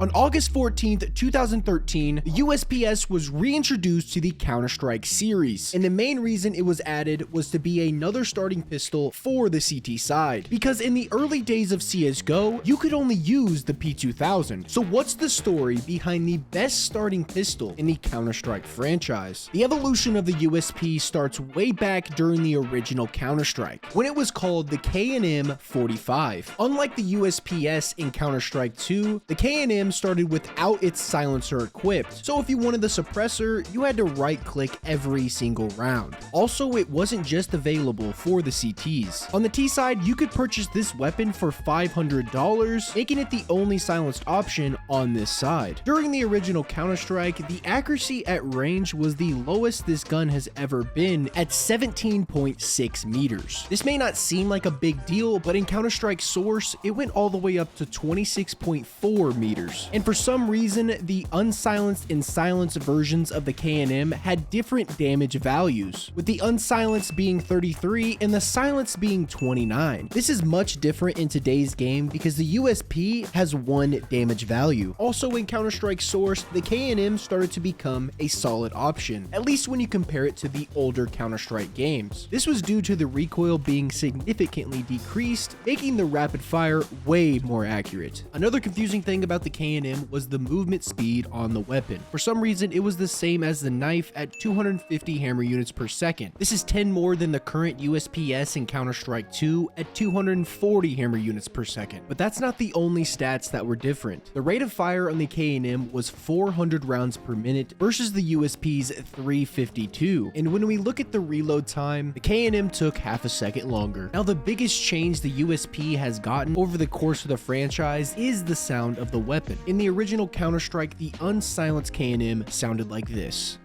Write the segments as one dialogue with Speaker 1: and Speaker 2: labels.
Speaker 1: On August 14th, 2013, the USPS was reintroduced to the Counter-Strike series, and the main reason it was added was to be another starting pistol for the CT side, because in the early days of CSGO, you could only use the P2000. So what's the story behind the best starting pistol in the Counter-Strike franchise? The evolution of the USP starts way back during the original Counter-Strike, when it was called the K&M 45. Unlike the USPS in Counter-Strike 2, the K&M started without its silencer equipped, so if you wanted the suppressor, you had to right-click every single round. Also, it wasn't just available for the CTs. On the T side, you could purchase this weapon for $500, making it the only silenced option on this side. During the original Counter-Strike, the accuracy at range was the lowest this gun has ever been at 17.6 meters. This may not seem like a big deal, but in Counter-Strike Source, it went all the way up to 26.4 meters. And for some reason, the unsilenced and silenced versions of the K&M had different damage values, with the unsilenced being 33 and the silenced being 29. This is much different in today's game because the USP has one damage value. Also in Counter-Strike Source, the K&M started to become a solid option, at least when you compare it to the older Counter-Strike games. This was due to the recoil being significantly decreased, making the rapid fire way more accurate. Another confusing thing about the K&M was the movement speed on the weapon. For some reason, it was the same as the knife at 250 hammer units per second. This is 10 more than the current USPS in Counter-Strike 2 at 240 hammer units per second. But that's not the only stats that were different. The rate of fire on the K&M was 400 rounds per minute versus the USP's 352. And when we look at the reload time, the K&M took half a second longer. Now, the biggest change the USP has gotten over the course of the franchise is the sound of the weapon. In the original Counter-Strike, the unsilenced K&M sounded like this.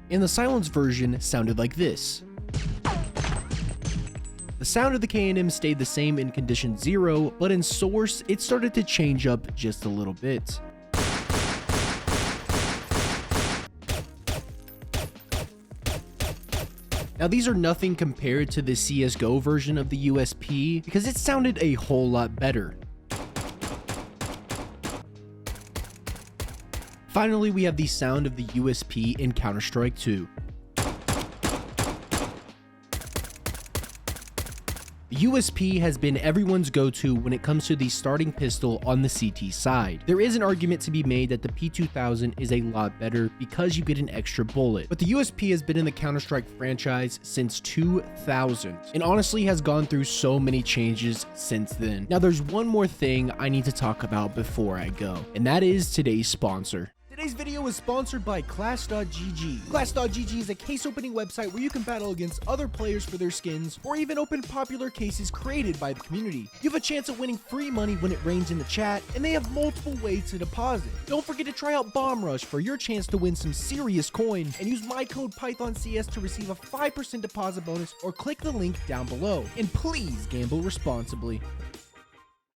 Speaker 1: And the silenced version sounded like this. The sound of the K&M stayed the same in condition 0, but in Source, it started to change up just a little bit. Now, these are nothing compared to the CSGO version of the USP because it sounded a whole lot better. Finally, we have the sound of the USP in Counter-Strike 2. The USP has been everyone's go-to when it comes to the starting pistol on the CT side. There is an argument to be made that the P2000 is a lot better because you get an extra bullet, but the USP has been in the Counter-Strike franchise since 2000 and honestly has gone through so many changes since then. Now, there's one more thing I need to talk about before I go, and that is today's sponsor. Today's video is sponsored by Class.gg. Class.gg is a case opening website where you can battle against other players for their skins or even open popular cases created by the community. You have a chance of winning free money when it rains in the chat, and they have multiple ways to deposit. Don't forget to try out Bomb Rush for your chance to win some serious coin, and use my code PythonCS to receive a 5% deposit bonus, or click the link down below. And please gamble responsibly.